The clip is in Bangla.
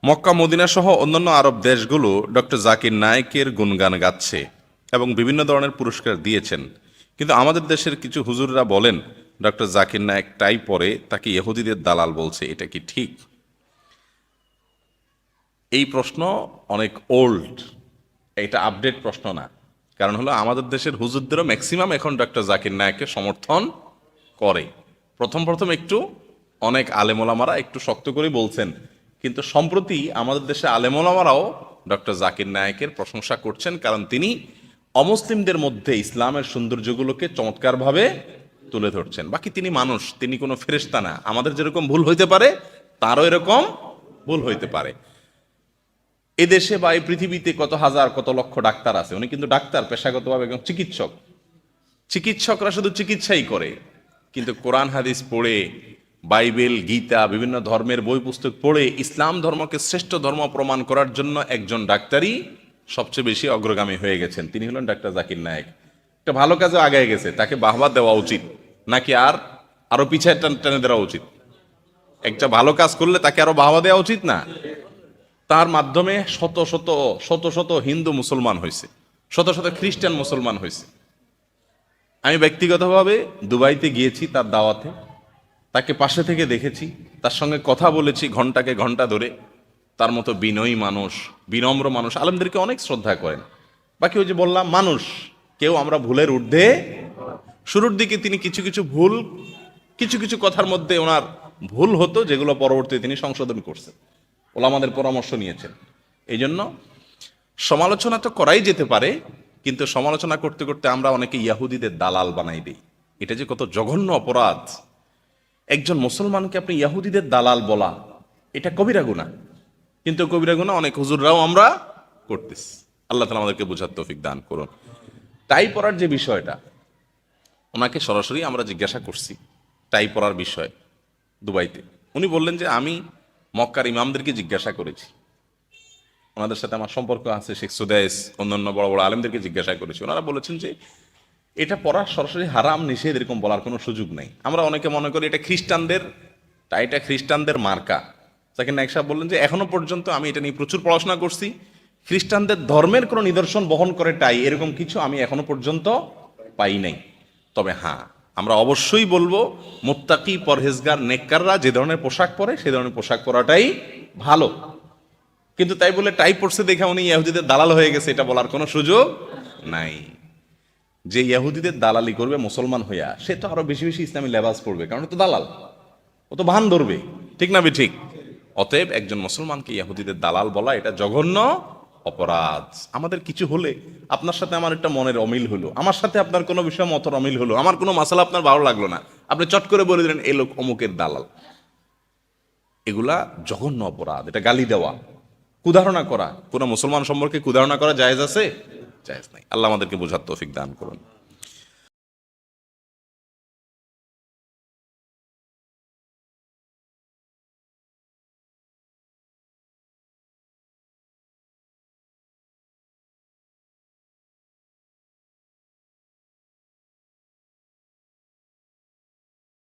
মক্কা মদিনা সহ অন্যান্য আরব দেশগুলো ডক্টর জাকির নায়েকের গুণগান গাচ্ছে এবং বিভিন্ন ধরনের পুরস্কার দিয়েছেন। কিন্তু আমাদের দেশের কিছু হুজুররা বলেন ডক্টর জাকির নায়েক টাই পরে তাকে ইহুদিদের দালাল বলছে, এটা কি ঠিক? এই প্রশ্ন অনেক ওল্ড, এটা আপডেট প্রশ্ন না। কারণ হলো আমাদের দেশের হুজুরদেরও ম্যাক্সিমাম এখন ডক্টর জাকির নায়েককে সমর্থন করে। প্রথম প্রথম একটু অনেক আলেমোলামারা একটু শক্ত করে বলছেন, কিন্তু সম্প্রতি আমাদের দেশে আলেমোলামারাও ডক্টর জাকির নায়েকের প্রশংসা করছেন, কারণ তিনি অমুসলিমদের মধ্যে ইসলামের সৌন্দর্যগুলোকে চমৎকারভাবে তুলে ধরছেন। বাকি তিনি মানুষ, তিনি কোনো ফেরেশতা না। আমাদের যেরকম ভুল হইতে পারে তারও এরকম ভুল হইতে পারে। এদেশে বা এই পৃথিবীতে কত হাজার কত লক্ষ ডাক্তার আছে, উনি কিন্তু ডাক্তার পেশাগতভাবে একজন চিকিৎসক। চিকিৎসকরা শুধু চিকিৎসাই করে, কিন্তু কোরআন হাদিস পড়ে, বাইবেল গীতা বিভিন্ন ধর্মের বই পুস্তক পড়ে ইসলাম ধর্মকে শ্রেষ্ঠ ধর্ম প্রমাণ করার জন্য একজন ডাক্তারই সবচেয়ে বেশি অগ্রগামী হয়ে গেছেন, তিনি হলেন ডাক্তার জাকির নায়েক। একটা ভালো কাজে আগায় গেছে, তাকে বাহবা দেওয়া উচিত নাকি আরো পিছিয়ে টেনে দেওয়া উচিত? একটা ভালো কাজ করলে তাকে আরো বাহবা দেওয়া উচিত না? তার মাধ্যমে শত শত শত শত হিন্দু মুসলমান হয়েছে, শত শত খ্রিস্টান মুসলমান হয়েছে। আমি ব্যক্তিগতভাবে দুবাইতে গিয়েছি তার দাওয়াতে, তাকে পাশে থেকে দেখেছি, তার সঙ্গে কথা বলেছি ঘন্টাকে ঘন্টা ধরে। তার মতো বিনয়ী মানুষ, বিনম্র মানুষ, আলেমদেরকে অনেক শ্রদ্ধা করেন। বাকি ওই যে বললাম, মানুষ কেউ, আমরা ভুলের ঊর্ধ্বে। শুরুর দিকে তিনি কিছু কিছু ভুল, কিছু কিছু কথার মধ্যে ওনার ভুল হতো, যেগুলো পরবর্তীতে তিনি সংশোধন করছেন, ওলামাদের পরামর্শ নিয়েছেন। এই জন্য সমালোচনা তো করাই যেতে পারে, কিন্তু সমালোচনা করতে করতে আমরা অনেকে ইয়াহুদিদের দালাল বানাই দিই। এটা যে কত জঘন্য অপরাধ! একজন মুসলমানকে আপনি ইয়াহুদিদের দালাল বলা, এটা কবিরা গুনাহ। কিন্তু কবিরা গুনাহ অনেক হুজুররাও আমরা করতেছি। আল্লাহ তাআলা আমাদেরকে বোঝার তৌফিক দান করুন। টাই পরার যে বিষয়টা, ওনাকে সরাসরি আমরা জিজ্ঞাসা করছি টাই পরার বিষয় দুবাইতে। উনি বললেন যে আমি মক্কার ইমামদেরকে জিজ্ঞাসা করেছি, ওনাদের সাথে আমার সম্পর্ক আছে, শেখ সুদাইস অন্যান্য বড় বড় আলেমদেরকে জিজ্ঞাসা করেছি, ওনারা বলেছেন যে এটা পড়া সরাসরি হারাম নিষেধ এরকম বলার কোনো সুযোগ নেই। আমরা অনেকে মনে করি এটা খ্রিস্টানদের, টাইটা খ্রিস্টানদের মার্কা। জাকির নায়েক সাহেব বললেন যে এখনো পর্যন্ত আমি এটা নিয়ে প্রচুর পড়াশোনা করছি, খ্রিস্টানদের ধর্মের কোনো নিদর্শন বহন করে টাই এরকম কিছু আমি এখনো পর্যন্ত পাই নাই। তবে হ্যাঁ, আমরা অবশ্যই বলবো মুত্তাকি পরহেজগার নেককাররা যে ধরনের পোশাক পরে সে ধরনের পোশাক পরাটাই ভালো। কিন্তু তাই বলে টাই পড়ছে দেখে উনি ইহুদিদের দালাল হয়ে গেছে, এটা বলার কোনো সুযোগ নাই। যে ইহুদিদের দালালি করবে মুসলমান হইয়া, সে তো আরো বেশি বেশি ইসলামী লেবাস পড়বে, কারণ ও তো দালাল, ও তো ভান ধরবে। ঠিক না ঠিক? অতএব একজন মুসলমানকে ইহুদিদের দালাল বলা এটা জঘন্য অপরাধ। আমাদের কিছু হলে, আপনার সাথে আমার একটা মনের অমিল হলো, আমার সাথে আপনার কোনো বিষয় মতের অমিল হলো, আমার কোনো মাসালা আপনার ভালো লাগলো না, আপনি চট করে বলে দিলেন এ লোক অমুকের দালাল। এগুলা জঘন্য অপরাধ। এটা গালি দেওয়া, কুধারণা করা, কোনো মুসলমান সম্পর্কে কুধারণা করা জায়েজ আছে? জায়েজ নাই। আল্লাহ আমাদেরকে বোঝার তৌফিক দান করুন।